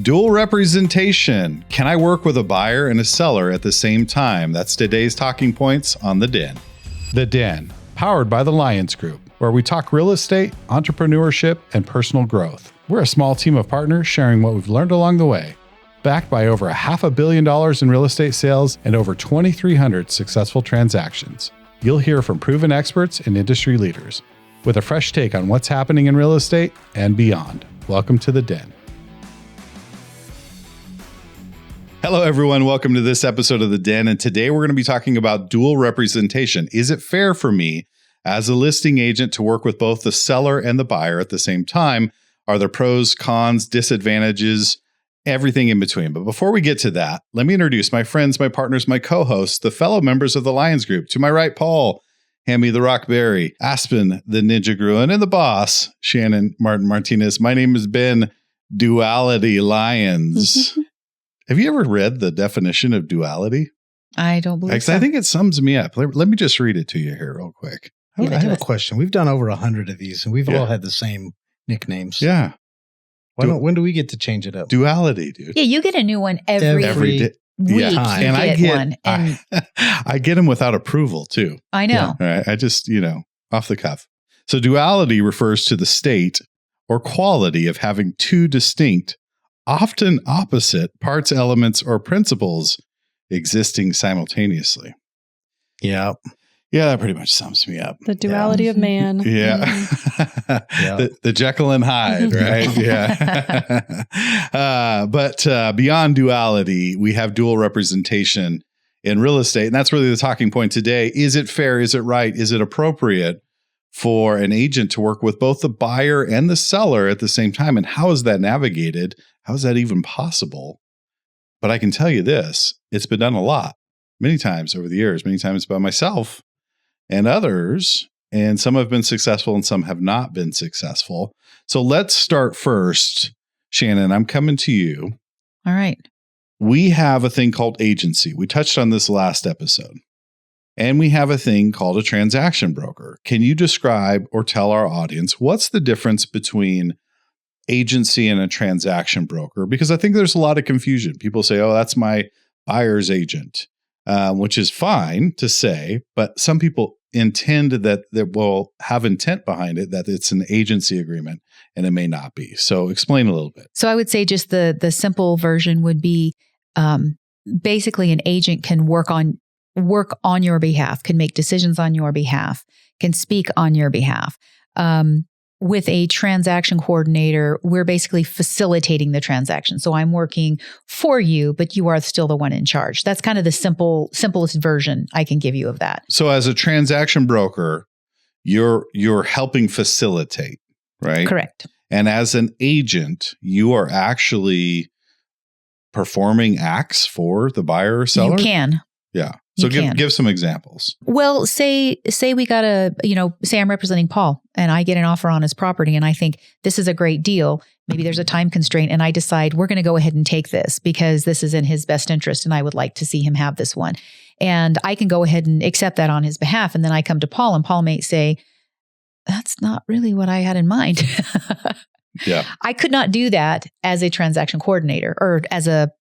Dual representation. Can I work with a buyer and a seller at the same time? That's today's talking points on The Den. The Den, powered by the Lyons Group, where we talk real estate, entrepreneurship, and personal growth. We're a small team of partners sharing what we've learned along the way. Backed by over $500 million in real estate sales and over 2,300 successful transactions. You'll hear from proven experts and industry leaders with a fresh take on what's happening in real estate and beyond. Welcome to The Den. Hello, everyone. Welcome to this episode of The Den. And today we're going to be talking about dual representation. Is it fair for me as a listing agent to work with both the seller and the buyer at the same time? Are there pros, cons, disadvantages, everything in between? But before we get to that, let me introduce my friends, my partners, my co-hosts, the fellow members of the Lyons Group. To my right, Paul, Hammy the Rockberry, Aspen the Ninja Groen, and the boss, Shannon Martinez. My name is Ben Duality Lyons. Have you ever read the definition of duality? I don't believe so. I think it sums me up. Let me just read it to you here real quick. I have a question. We've done over 100 of these, and we've all had the same nicknames. Yeah. When do we get to change it up? Duality, dude. Yeah, you get a new one every week. Yeah. And I get them without approval, too. I know. Yeah. Right. I just, off the cuff. So duality refers to the state or quality of having two distinct, often opposite parts, elements, or principles existing simultaneously. Yeah. Yeah, that pretty much sums me up. The duality of man. Yeah. The Jekyll and Hyde, right? Yeah. But beyond duality, we have dual representation in real estate. And that's really the talking point today. Is it fair? Is it right? Is it appropriate for an agent to work with both the buyer and the seller at the same time? And how is that navigated? How is that even possible? But I can tell you this, it's been done a lot, many times over the years, many times by myself and others, and some have been successful and some have not been successful. So let's start first. Shannon, I'm coming to you. All right. We have a thing called agency. We touched on this last episode. And we have a thing called a transaction broker. Can you describe or tell our audience what's the difference between agency and a transaction broker? Because I think there's a lot of confusion. People say, oh, that's my buyer's agent, which is fine to say, but some people intend that will have intent behind it, that it's an agency agreement, and it may not be. So explain a little bit. So I would say just the simple version would be basically an agent can work on your behalf, can make decisions on your behalf, can speak on your behalf. With a transaction coordinator, we're basically facilitating the transaction. So I'm working for you, but you are still the one in charge. That's kind of the simplest version I can give you of that. So as a transaction broker, you're helping facilitate, right? Correct. And as an agent, you are actually performing acts for the buyer or seller? You can. Yeah. So give some examples. Well, say we got say I'm representing Paul and I get an offer on his property and I think this is a great deal. Maybe there's a time constraint and I decide we're going to go ahead and take this because this is in his best interest and I would like to see him have this one. And I can go ahead and accept that on his behalf. And then I come to Paul and Paul may say, that's not really what I had in mind. Yeah. I could not do that as a transaction coordinator or as a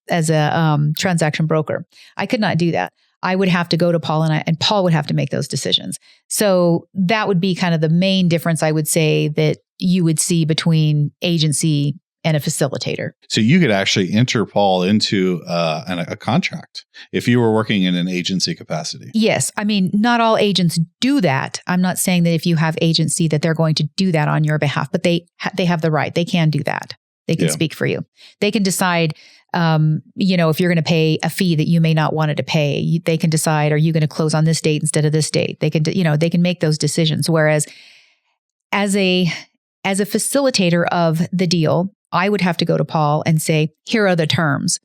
transaction broker. I could not do that. I would have to go to Paul and Paul would have to make those decisions. So that would be kind of the main difference I would say that you would see between agency and a facilitator. So you could actually enter Paul into a contract if you were working in an agency capacity. Yes. I mean, not all agents do that. I'm not saying that if you have agency that they're going to do that on your behalf, but they have the right. They can do that. They can speak for you. They can decide, if you're going to pay a fee that you may not want to pay, they can decide, are you going to close on this date instead of this date? They can, they can make those decisions. Whereas as a facilitator of the deal, I would have to go to Paul and say, here are the terms.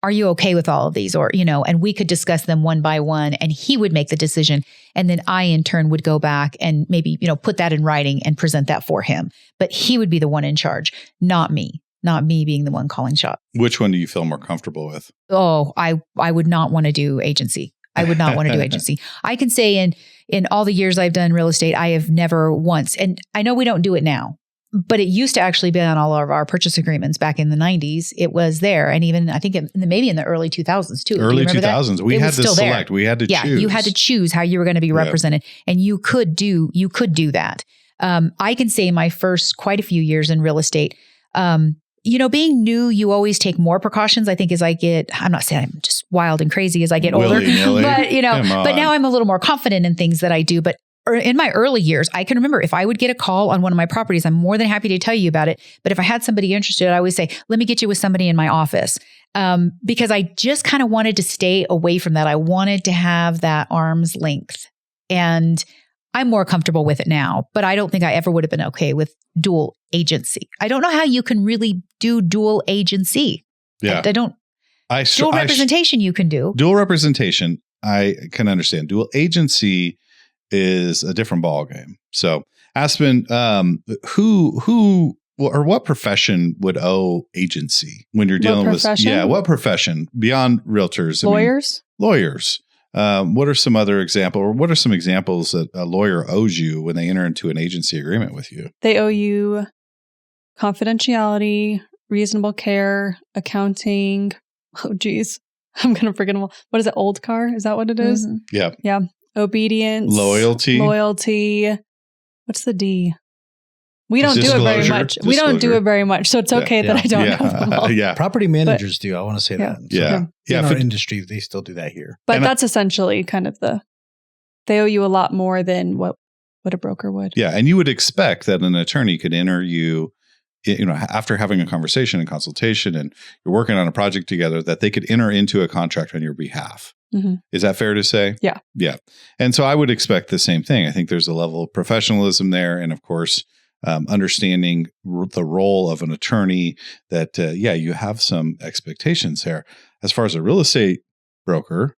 Are you okay with all of these? Or, and we could discuss them one by one and he would make the decision. And then I in turn would go back and maybe, put that in writing and present that for him. But he would be the one in charge, not me being the one calling shots. Which one do you feel more comfortable with? Oh, I would not want to do agency. I would not want to do agency. I can say in all the years I've done real estate, I have never once, and I know we don't do it now. But it used to actually be on all of our purchase agreements back in the 90s. It was there. And even I think maybe in the early 2000s too. Early 2000s. That? We had to select. There. We had to choose. Yeah, you had to choose how you were going to be represented. And you could do that. I can say my first quite a few years in real estate, being new, you always take more precautions. I think I'm not saying I'm just wild and crazy as I get older, but now I'm a little more confident in things that I do. But in my early years, I can remember if I would get a call on one of my properties, I'm more than happy to tell you about it. But if I had somebody interested, I always say, let me get you with somebody in my office. Because I just kind of wanted to stay away from that. I wanted to have that arm's length. And I'm more comfortable with it now, but I don't think I ever would have been okay with dual agency. I don't know how you can really do dual agency. Yeah. Dual representation you can do. Dual representation, I can understand. Dual agency is a different ballgame. So Aspen, who or what profession would owe agency when you're dealing with? Yeah, what profession beyond realtors? Lawyers. Lawyers. What are some other examples, or what are some examples that a lawyer owes you when they enter into an agency agreement with you? They owe you confidentiality, reasonable care, accounting. Oh, geez. I'm going to forget them all. What is it? Old car? Is that what it is? Mm-hmm. Yeah. Yeah. Obedience. Loyalty. What's the D? We don't do it very much. We don't do it very much. So it's okay that I don't know them all. Yeah. Property managers do. I want to say that. So in our industry, they still do that here. But that's essentially kind of they owe you a lot more than what a broker would. Yeah. And you would expect that an attorney could enter you, after having a conversation and consultation and you're working on a project together, that they could enter into a contract on your behalf. Mm-hmm. Is that fair to say? Yeah. Yeah. And so I would expect the same thing. I think there's a level of professionalism there. And of course, understanding the role of an attorney that, you have some expectations there. As far as a real estate broker,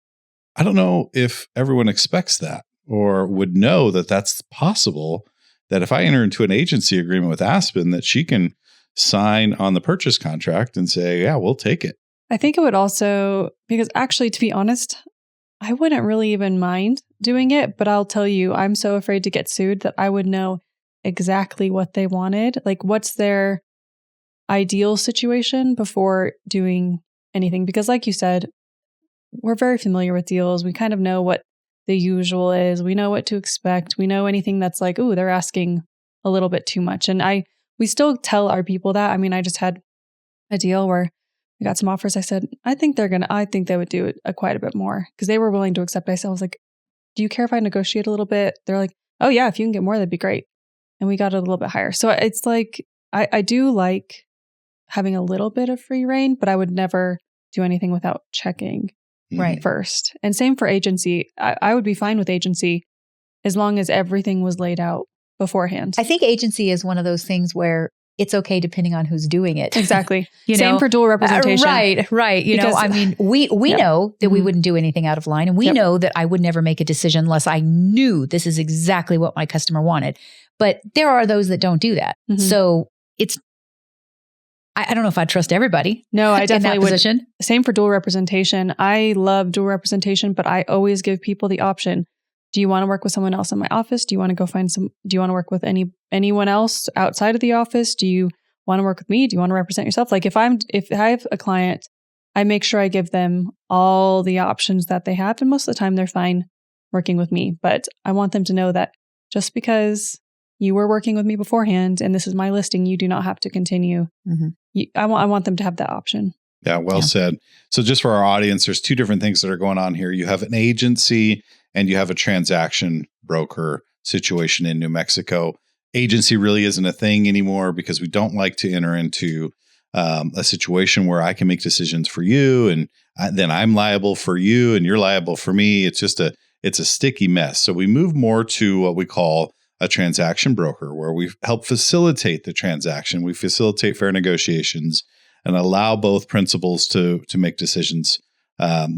I don't know if everyone expects that or would know that that's possible, that if I enter into an agency agreement with Aspen, that she can sign on the purchase contract and say, yeah, we'll take it. I think it would also, because actually, to be honest, I wouldn't really even mind doing it, but I'll tell you, I'm so afraid to get sued that I would know exactly what they wanted. Like, what's their ideal situation before doing anything? Because like you said, we're very familiar with deals. We kind of know what the usual is. We know what to expect. We know anything that's like, ooh, they're asking a little bit too much. And we still tell our people that. I mean, I just had a deal where we got some offers. I said, I think they would do it quite a bit more, because they were willing to accept. I was like, do you care if I negotiate a little bit? They're like, oh yeah, if you can get more, that'd be great. And we got it a little bit higher. So it's like, I do like having a little bit of free reign, but I would never do anything without checking first. And same for agency. I would be fine with agency as long as everything was laid out beforehand. I think agency is one of those things where it's okay depending on who's doing it. Exactly. Same for dual representation. Right. We know that we wouldn't do anything out of line. And we know that I would never make a decision unless I knew this is exactly what my customer wanted. But there are those that don't do that. Mm-hmm. So I don't know if I trust everybody. No, I definitely would. Position. Same for dual representation. I love dual representation, but I always give people the option. Do you want to work with someone else in my office? Do you want to go do you want to work with anyone else outside of the office? Do you want to work with me? Do you want to represent yourself? Like if I have a client, I make sure I give them all the options that they have. And most of the time they're fine working with me, but I want them to know that just you were working with me beforehand and this is my listing, you do not have to continue. Mm-hmm. I want them to have that option. Yeah, well said. So just for our audience, there's two different things that are going on here. You have an agency and you have a transaction broker situation in New Mexico. Agency really isn't a thing anymore because we don't like to enter into a situation where I can make decisions for you and then I'm liable for you and you're liable for me. It's a sticky mess. So we move more to what we call a transaction broker, where we help facilitate the transaction. We facilitate fair negotiations and allow both principals to make decisions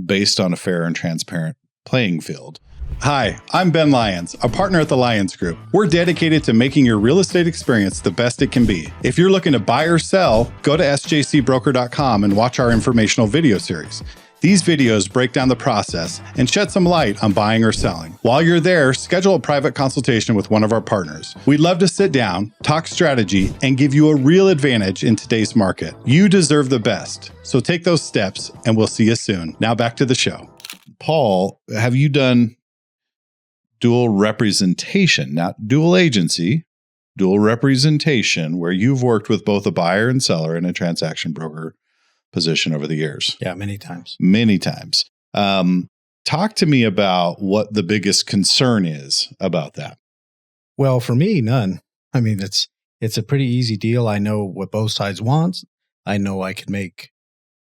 based on a fair and transparent playing field. Hi, I'm Ben Lyons, a partner at the Lyons Group. We're dedicated to making your real estate experience the best it can be. If you're looking to buy or sell, go to sjcbroker.com and watch our informational video series. These videos break down the process and shed some light on buying or selling. While you're there, schedule a private consultation with one of our partners. We'd love to sit down, talk strategy, and give you a real advantage in today's market. You deserve the best. So take those steps and we'll see you soon. Now back to the show. Paul, have you done dual representation, not dual agency, dual representation, where you've worked with both a buyer and seller in a transaction broker position over the years? Yeah, many times. Many times. Talk to me about what the biggest concern is about that. Well, for me, none. I mean, it's a pretty easy deal. I know what both sides want. I know I can make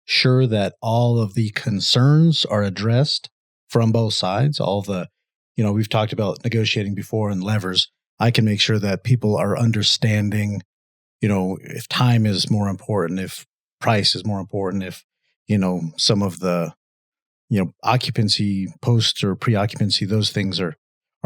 sure that all of the concerns are addressed from both sides. All the, we've talked about negotiating before and levers. I can make sure that people are understanding, if time is more important, if price is more important, if, some of the, occupancy, post or pre-occupancy, those things are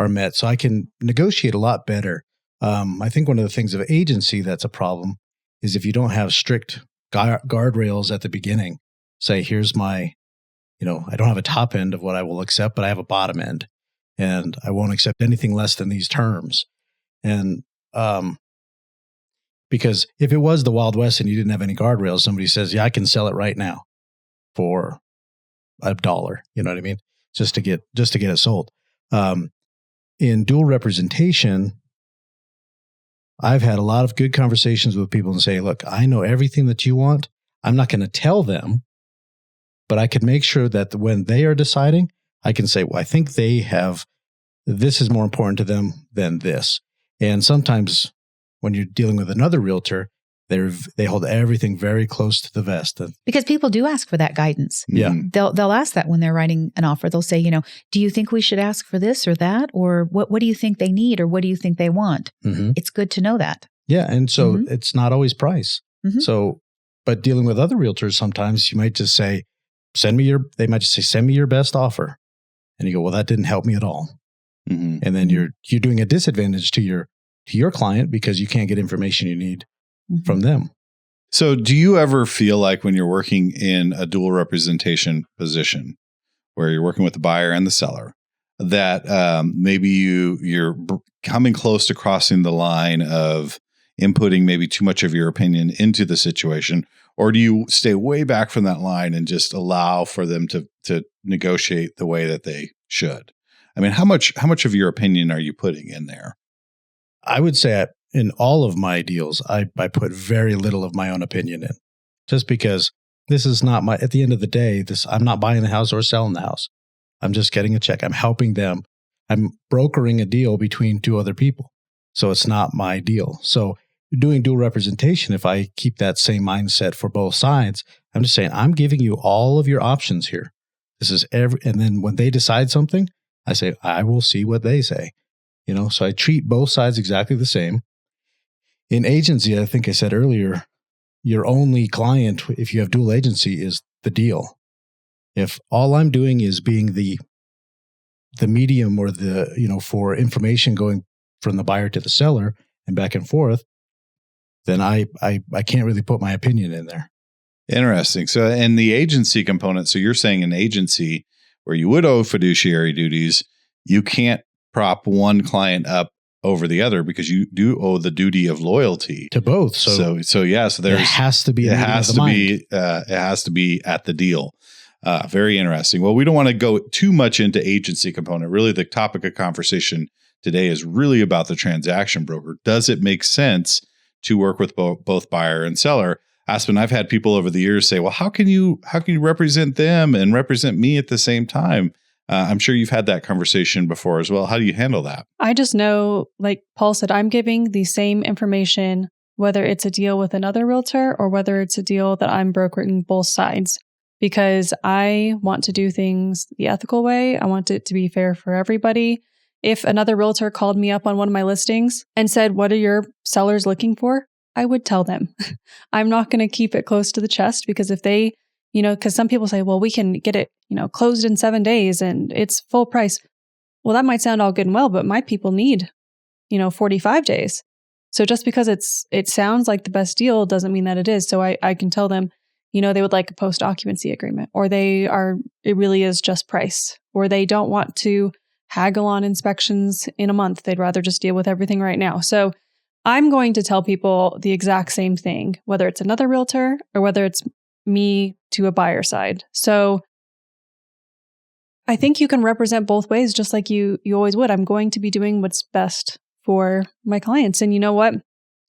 met. So I can negotiate a lot better. I think one of the things of agency that's a problem is if you don't have strict guardrails at the beginning, say, here's my, I don't have a top end of what I will accept, but I have a bottom end and I won't accept anything less than these terms. And, because if it was the Wild West and you didn't have any guardrails, somebody says, yeah, I can sell it right now for $1. You know what I mean? Just to get it sold. In dual representation, I've had a lot of good conversations with people and say, look, I know everything that you want. I'm not going to tell them, but I can make sure that when they are deciding, I can say, well, I think this is more important to them than this. And sometimes when you're dealing with another realtor, they hold everything very close to the vest. Because people do ask for that guidance. Yeah. They'll ask that when they're writing an offer. They'll say, do you think we should ask for this or that? Or what do you think they need? Or what do you think they want? Mm-hmm. It's good to know that. Yeah. And so it's not always price. Mm-hmm. So, but dealing with other realtors, sometimes you might just say, send me your best offer. And you go, well, that didn't help me at all. Mm-hmm. And then you're doing a disadvantage to your client because you can't get information you need from them. So do you ever feel like when you're working in a dual representation position where you're working with the buyer and the seller, that maybe you're coming close to crossing the line of inputting maybe too much of your opinion into the situation? Or do you stay way back from that line and just allow for them to negotiate the way that they should? I mean, how much of your opinion are you putting in there? I would say in all of my deals, I put very little of my own opinion in, just because this is not at the end of the day, I'm not buying the house or selling the house. I'm just getting a check. I'm helping them. I'm brokering a deal between two other people. So it's not my deal. So doing dual representation, if I keep that same mindset for both sides, I'm just saying, I'm giving you all of your options here. This is and then when they decide something, I say, I will see what they say. So I treat both sides exactly the same. In agency, I think I said earlier, your only client, if you have dual agency, is the deal. If all I'm doing is being the medium or for information going from the buyer to the seller and back and forth, then I can't really put my opinion in there. Interesting. So in the agency component, so you're saying an agency where you would owe fiduciary duties, you can't prop one client up over the other because you do owe the duty of loyalty to both. So there's it has to be at the deal. Very interesting. Well, we don't want to go too much into agency component. Really, the topic of conversation today is really about the transaction broker. Does it make sense to work with both buyer and seller? Aspen, I've had people over the years say, well, how can you represent them and represent me at the same time? I'm sure you've had that conversation before as well. How do you handle that? I just know, like Paul said, I'm giving the same information, whether it's a deal with another realtor or whether it's a deal that I'm brokering both sides, because I want to do things the ethical way. I want it to be fair for everybody. If another realtor called me up on one of my listings and said, what are your sellers looking for? I would tell them. I'm not going to keep it close to the chest, because if they, because some people say, well, we can get it, closed in 7 days and it's full price. Well, that might sound all good and well, but my people need, 45 days. So just because it sounds like the best deal doesn't mean that it is. So I can tell them, they would like a post-occupancy agreement, or it really is just price, or they don't want to haggle on inspections in a month. They'd rather just deal with everything right now. So I'm going to tell people the exact same thing, whether it's another realtor or whether it's me to a buyer side. So I think you can represent both ways, just like you always would. I'm going to be doing what's best for my clients. And you know what?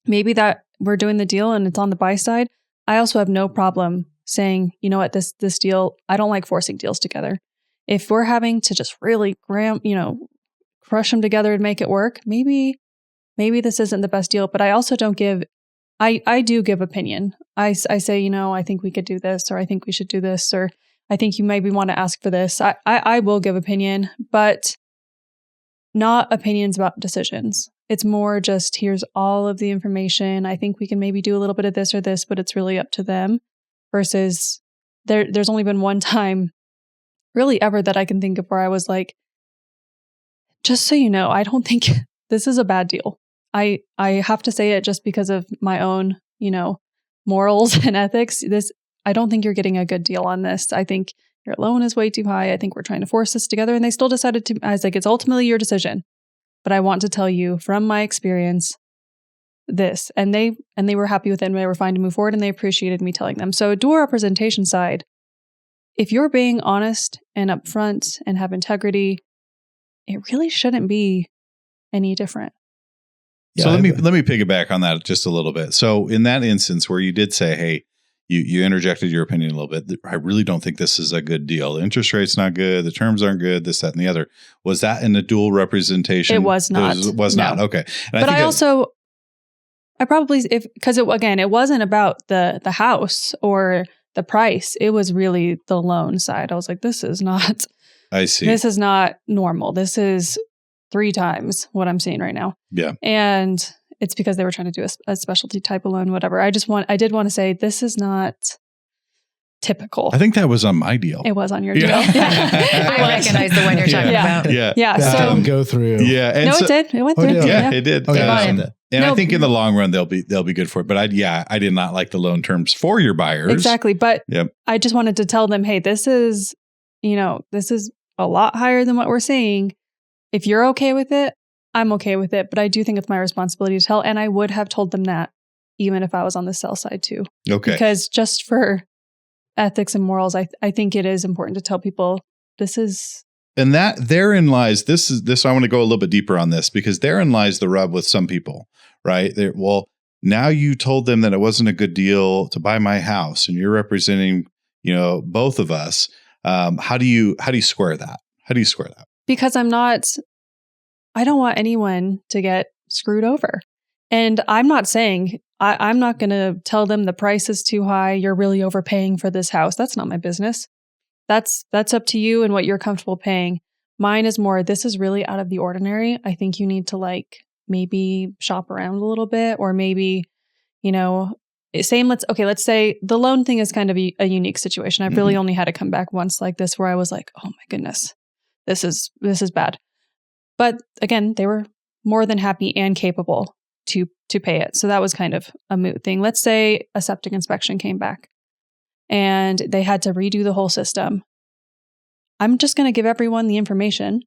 Maybe that we're doing the deal and it's on the buy side. I also have no problem saying, you know what, this deal, I don't like forcing deals together. If we're having to just really crush them together and make it work, maybe this isn't the best deal. But I also don't give, I do give opinion. I say, I think we could do this, or I think we should do this, or I think you maybe want to ask for this. I will give opinion, but not opinions about decisions. It's more just, here's all of the information. I think we can maybe do a little bit of this or this, but it's really up to them. Versus there's only been one time really ever that I can think of where I was like, just so you know, I don't think this is a bad deal. I have to say it just because of my own, morals and ethics. I don't think you're getting a good deal on this. I think your loan is way too high. I think we're trying to force this together. And they still decided to, I was like, it's ultimately your decision. But I want to tell you from my experience this. And they were happy with it and they were fine to move forward and they appreciated me telling them. So dual representation side, if you're being honest and upfront and have integrity, it really shouldn't be any different. So let me piggyback on that just a little bit. So in that instance where you did say, hey, you interjected your opinion a little bit. I really don't think this is a good deal. The interest rate's not good. The terms aren't good. This, that, and the other. Was that in a dual representation? It was not. It was not. Okay. And but it wasn't about the house or the price. It was really the loan side. I was like, this is not. I see. This is not normal. This is 3 times what I'm seeing right now. Yeah. And it's because they were trying to do a specialty type of loan, whatever. I did want to say this is not typical. I think that was on my deal. It was on your deal. Yeah. I recognize the one you're talking about. Yeah. So didn't go through. Yeah. And it did. It went through. Yeah, it did. Okay. I think in the long run they'll be good for it. But I did not like the loan terms for your buyers. Exactly. But I just wanted to tell them, hey, this is a lot higher than what we're seeing. If you're okay with it, I'm okay with it. But I do think it's my responsibility to tell. And I would have told them that even if I was on the sell side too. Okay. Because just for ethics and morals, I think it is important to tell people this is. And that therein lies, this. I want to go a little bit deeper on this because therein lies the rub with some people, right? Now you told them that it wasn't a good deal to buy my house and you're representing, both of us. How do you square that? How do you square that? Because I don't want anyone to get screwed over. And I'm not saying, I'm not going to tell them the price is too high. You're really overpaying for this house. That's not my business. That's up to you and what you're comfortable paying. Mine is more, this is really out of the ordinary. I think you need to maybe shop around a little bit, or maybe, let's say the loan thing is kind of a unique situation. I've really only had to come back once like this where I was like, oh my goodness, this is bad. But again, they were more than happy and capable to pay it. So that was kind of a moot thing. Let's say a septic inspection came back and they had to redo the whole system. I'm just going to give everyone the information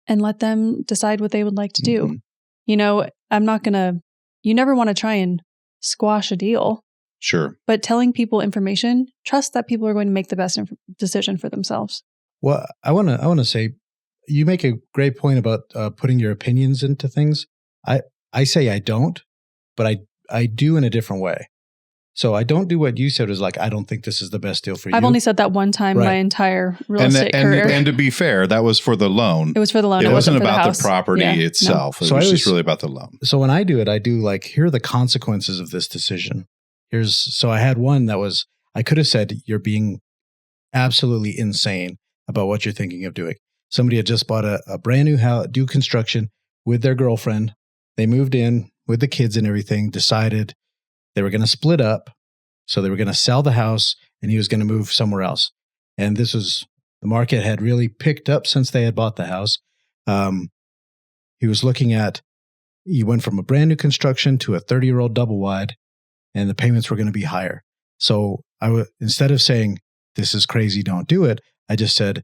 and let them decide what they would like to do. I'm not going to, you never want to try and squash a deal. Sure. But telling people information, trust that people are going to make the best decision for themselves. Well, I want to say, you make a great point about putting your opinions into things. I say I don't, but I do in a different way. So I don't do what you said is I don't think this is the best deal for you. I've only said that one time my entire real estate career. And to be fair, that was for the loan. It was for the loan. It wasn't about the property itself. No. It was just really about the loan. So when I do it, I do here are the consequences of this decision. So I had one that was, I could have said, you're being absolutely insane about what you're thinking of doing. Somebody had just bought a brand new house, do construction with their girlfriend. They moved in with the kids and everything, decided they were going to split up. So they were going to sell the house and he was going to move somewhere else. And the market had really picked up since they had bought the house. He went from a brand new construction to a 30-year-old double wide, and the payments were going to be higher. So instead of saying, this is crazy, don't do it, I just said,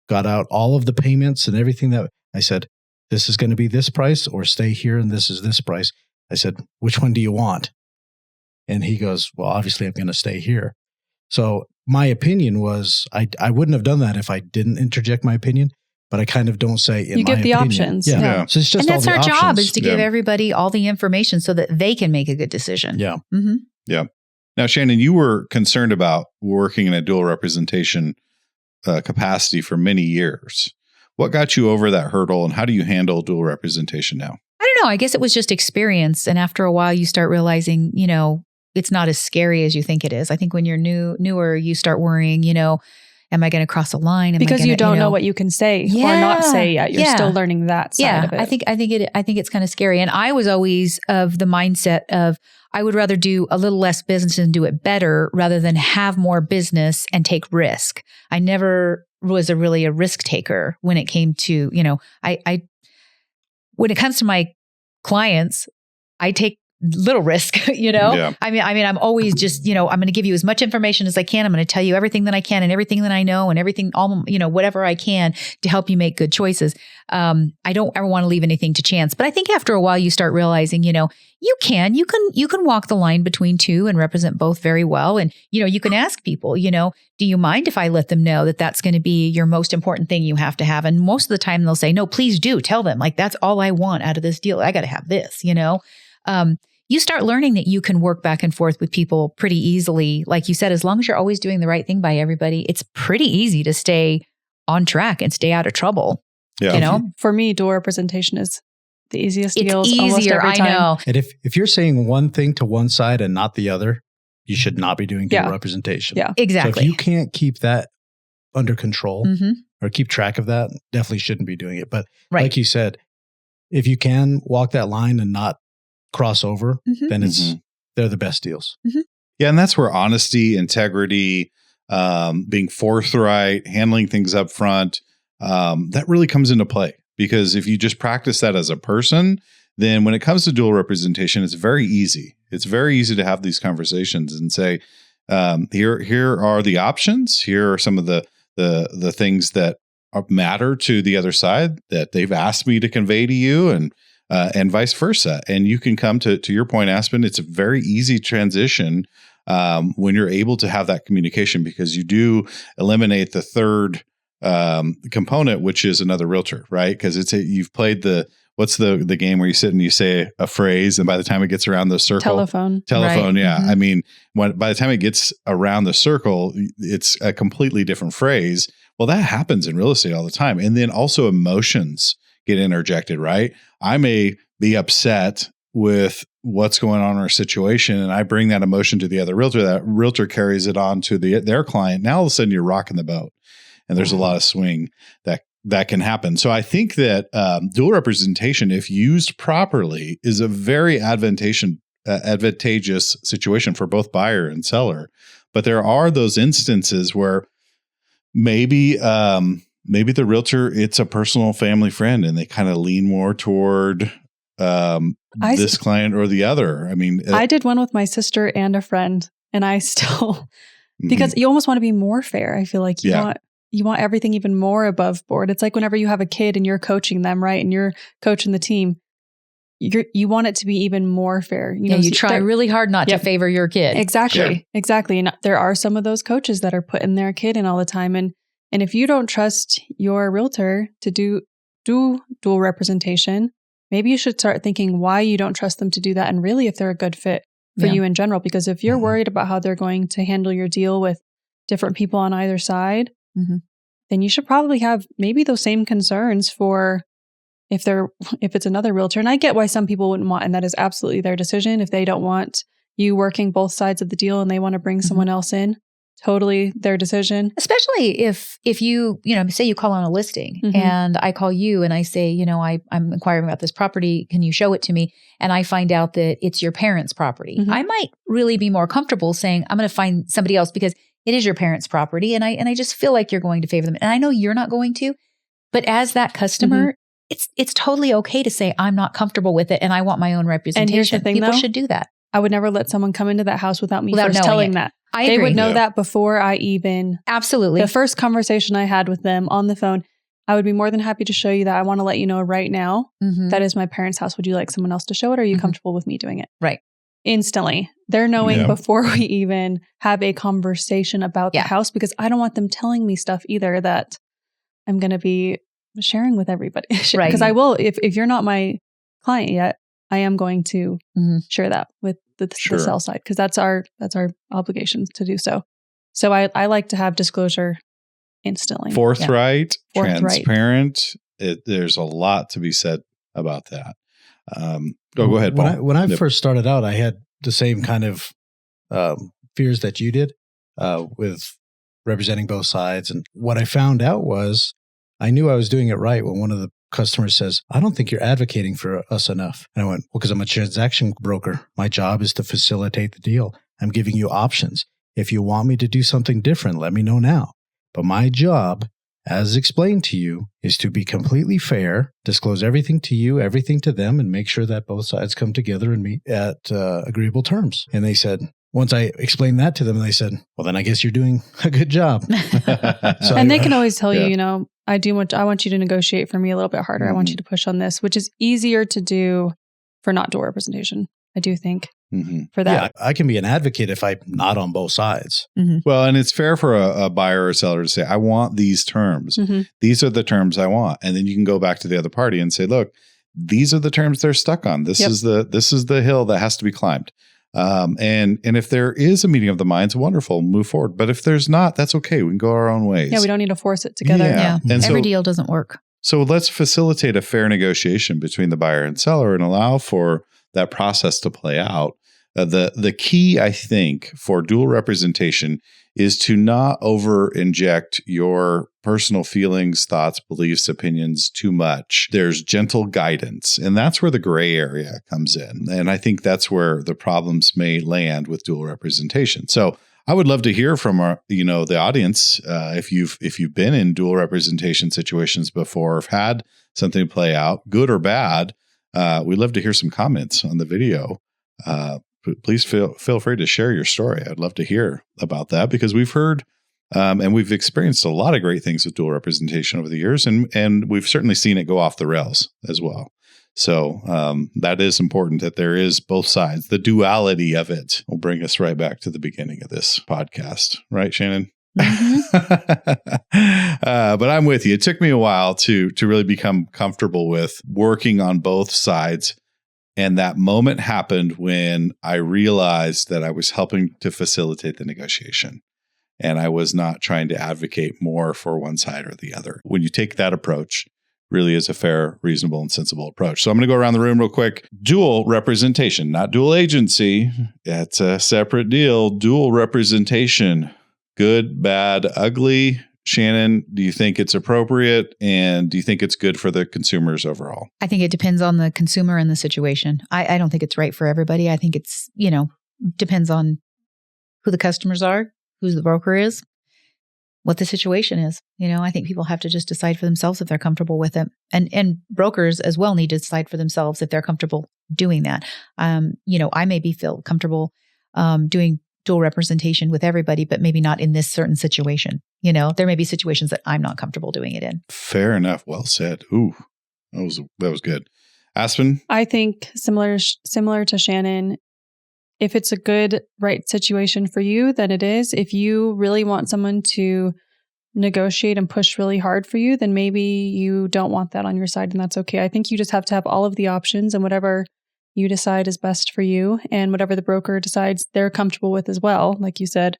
got out all of the payments and everything that I said, this is going to be this price or stay here and this is this price. I said, which one do you want? And he goes, well, obviously I'm going to stay here. So my opinion was, I wouldn't have done that if I didn't interject my opinion, but I kind of don't say in you my give the opinion. options. Yeah. So it's just and that's all the our options. job is to give everybody all the information so that they can make a good decision. Yeah. Mm-hmm. Yeah. Now, Shannon, you were concerned about working in a dual representation capacity for many years. What got you over that hurdle, and how do you handle dual representation now? I don't know. I guess it was just experience. And after a while, you start realizing, it's not as scary as you think it is. I think when you're newer, you start worrying, am I going to cross a line? Because you don't know what you can say or not say yet. You're still learning that side of it. I think it's kind of scary. And I was always of the mindset of, I would rather do a little less business and do it better rather than have more business and take risk. I never was really a risk taker when it came to, when it comes to my clients, I take little risk, Yeah. I mean, I'm always just, I'm going to give you as much information as I can. I'm going to tell you everything that I can and everything that I know and everything, all, whatever I can to help you make good choices. I don't ever want to leave anything to chance, but I think after a while you start realizing, you can walk the line between two and represent both very well. And, you can ask people, do you mind if I let them know that that's going to be your most important thing you have to have? And most of the time they'll say, no, please do tell them, like, that's all I want out of this deal. I got to have this, you start learning that you can work back and forth with people pretty easily. Like you said, as long as you're always doing the right thing by everybody, it's pretty easy to stay on track and stay out of trouble. Yeah. For me, dual representation is the easiest It's deals easier, almost every time. I know. And if you're saying one thing to one side and not the other, you should not be doing dual representation. Yeah, exactly. So if you can't keep that under control Mm-hmm. or keep track of that, definitely shouldn't be doing it. But Right. like you said, if you can walk that line and not cross over, Mhm. then Mhm. they're the best deals. Yeah. And that's where honesty, integrity, being forthright, handling things up front, that really comes into play. Because if you just practice that as a person, then when it comes to dual representation, it's very easy. It's very easy to have these conversations and say, here are the options. Here are some of the things that matter to the other side that they've asked me to convey to you, and vice versa. And you can come to your point, Aspen. It's a very easy transition when you're able to have that communication, because you do eliminate the third component, which is another realtor, right? Because you've played what's the game where you sit and you say a phrase, and by the time it gets around the circle, Telephone. Right. Yeah. Mhm. I mean, by the time it gets around the circle, it's a completely different phrase. Well, that happens in real estate all the time. And then also emotions get interjected, right? I may be upset with what's going on in our situation, and I bring that emotion to the other realtor. That realtor carries it on to their client. Now all of a sudden you're rocking the boat, and there's a lot of swing that can happen. So I think that dual representation, if used properly, is a very advantageous situation for both buyer and seller. But there are those instances where maybe the realtor, it's a personal family friend, and they kind of lean more toward this client or the other. I mean, I did one with my sister and a friend, and I still, because you almost want to be more fair. I feel like you want everything even more above board. It's like whenever you have a kid and you're coaching them, right? And you're coaching the team, you want it to be even more fair. You try really hard not to favor your kid. Exactly. Sure. Exactly. And there are some of those coaches that are putting their kid in all the time. And if you don't trust your realtor to do dual representation, maybe you should start thinking why you don't trust them to do that, and really if they're a good fit for you in general. Because if you're worried about how they're going to handle your deal with different people on either side, then you should probably have maybe those same concerns for if it's another realtor. And I get why some people wouldn't want, and that is absolutely their decision. If they don't want you working both sides of the deal and they want to bring someone else in, totally their decision. Especially if you, say you call on a listing and I call you and I say, I'm inquiring about this property. Can you show it to me? And I find out that it's your parents' property. I might really be more comfortable saying, I'm going to find somebody else because it is your parents' property. And I just feel like you're going to favor them. And I know you're not going to, but as that customer, it's totally okay to say, I'm not comfortable with it and I want my own representation. And here's the thing, People though, should do that. I would never let someone come into that house without me Without first knowing telling it. that. I They agree. would know that before I even... Absolutely. The first conversation I had with them on the phone, I would be more than happy to show you that. I want to let you know right now, that is my parents' house. Would you like someone else to show it? Or are you comfortable with me doing it? Right. Instantly. They're knowing before we even have a conversation about the house, because I don't want them telling me stuff either that I'm going to be sharing with everybody. Right. Because I will, if you're not my client yet, I am going to share that with the sell side, because that's our obligation to do so. So I like to have disclosure instantly. Forthright, transparent. There's a lot to be said about that. Go ahead, Paul. When I first started out, I had the same kind of fears that you did with representing both sides. And what I found out was I knew I was doing it right when one of the customers says, I don't think you're advocating for us enough. And I went, well, because I'm a transaction broker. My job is to facilitate the deal. I'm giving you options. If you want me to do something different, let me know now. But my job, as explained to you, is to be completely fair, disclose everything to you, everything to them, and make sure that both sides come together and meet at agreeable terms. And they said, once I explained that to them, they said, well, then I guess you're doing a good job. And they can always tell you, I want you to negotiate for me a little bit harder. I want you to push on this, which is easier to do for not dual representation, I do think. For that. Yeah, I can be an advocate if I'm not on both sides. Well, and it's fair for a buyer or a seller to say, I want these terms. These are the terms I want. And then you can go back to the other party and say, look, these are the terms they're stuck on. This is the hill that has to be climbed. And if there is a meeting of the minds, wonderful, move forward. But if there's not, that's okay. We can go our own ways. Yeah, we don't need to force it together. Yeah. And every deal doesn't work. So let's facilitate a fair negotiation between the buyer and seller and allow for that process to play out. The key, I think, for dual representation is to not over inject your personal feelings, thoughts, beliefs, opinions too much. There's gentle guidance, and that's where the gray area comes in. And I think that's where the problems may land with dual representation. So I would love to hear from the audience if you've been in dual representation situations before, or have had something play out, good or bad. We'd love to hear some comments on the video. Please feel free to share your story. I'd love to hear about that, because we've heard and we've experienced a lot of great things with dual representation over the years, and we've certainly seen it go off the rails as well. So that is important, that there is both sides. The duality of it will bring us right back to the beginning of this podcast. Right, Shannon? But I'm with you. It took me a while to really become comfortable with working on both sides. And that moment happened when I realized that I was helping to facilitate the negotiation, and I was not trying to advocate more for one side or the other. When you take that approach, really is a fair, reasonable, and sensible approach. So I'm going to go around the room real quick. Dual representation, not dual agency. It's a separate deal. Dual representation, good, bad, ugly. Shannon, do you think it's appropriate, and do you think it's good for the consumers overall? I think it depends on the consumer and the situation. I don't think it's right for everybody. I think it's, depends on who the customers are, who the broker is, what the situation is. I think people have to just decide for themselves if they're comfortable with it. And brokers as well need to decide for themselves if they're comfortable doing that. I maybe feel comfortable doing dual representation with everybody, but maybe not in this certain situation. There may be situations that I'm not comfortable doing it in. Fair enough. Well said. Ooh, that was good. Aspen? I think similar to Shannon, if it's a good, right situation for you, then it is. If you really want someone to negotiate and push really hard for you, then maybe you don't want that on your side, and that's okay. I think you just have to have all of the options, and whatever you decide is best for you, and whatever the broker decides they're comfortable with as well, like you said,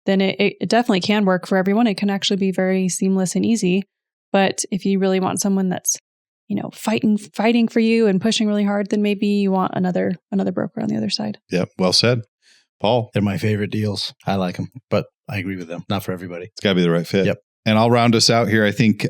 then it definitely can work for everyone. It can actually be very seamless and easy. But if you really want someone that's, fighting for you and pushing really hard, then maybe you want another broker on the other side. Yep. Well said. Paul? They're my favorite deals. I like them, but I agree with them. Not for everybody. It's got to be the right fit. Yep. And I'll round us out here. I think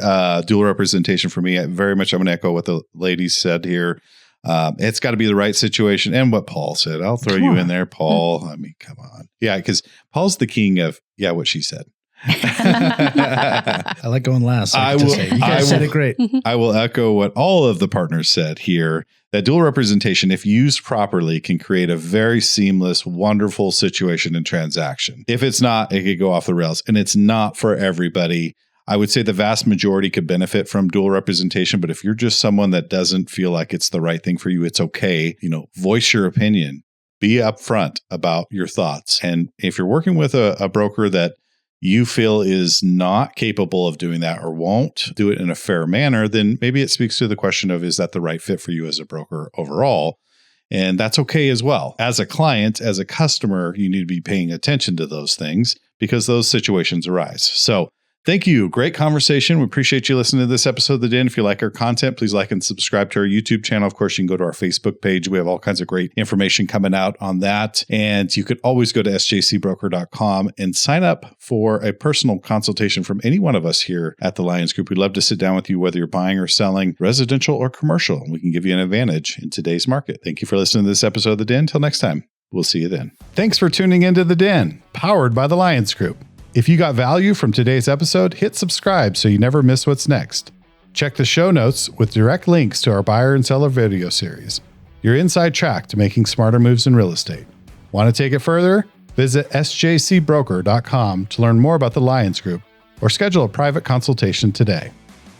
dual representation for me, I'm going to echo what the ladies said here. It's got to be the right situation, and what Paul said. I'll throw you in there, Paul. I mean, come on. Yeah, because Paul's the king of, what she said. I like going last. You guys said it great. I will echo what all of the partners said here, that dual representation, if used properly, can create a very seamless, wonderful situation and transaction. If it's not, it could go off the rails, and it's not for everybody. I would say the vast majority could benefit from dual representation, but if you're just someone that doesn't feel like it's the right thing for you, it's okay. Voice your opinion. Be upfront about your thoughts. And if you're working with a broker that you feel is not capable of doing that or won't do it in a fair manner, then maybe it speaks to the question of, is that the right fit for you as a broker overall? And that's okay as well. As a client, as a customer, you need to be paying attention to those things because those situations arise. So thank you. Great conversation. We appreciate you listening to this episode of The Den. If you like our content, please like and subscribe to our YouTube channel. Of course, you can go to our Facebook page. We have all kinds of great information coming out on that. And you could always go to sjcbroker.com and sign up for a personal consultation from any one of us here at the Lyons Group. We'd love to sit down with you, whether you're buying or selling residential or commercial. We can give you an advantage in today's market. Thank you for listening to this episode of The Den. Until next time, we'll see you then. Thanks for tuning into The Den, powered by the Lyons Group. If you got value from today's episode, hit subscribe so you never miss what's next. Check the show notes with direct links to our buyer and seller video series, your inside track to making smarter moves in real estate. Want to take it further? Visit sjcbroker.com to learn more about the Lyons Group or schedule a private consultation today.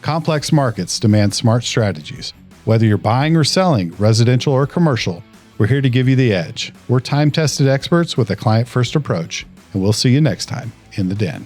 Complex markets demand smart strategies. Whether you're buying or selling, residential or commercial, we're here to give you the edge. We're time-tested experts with a client-first approach, and we'll see you next time in The Den.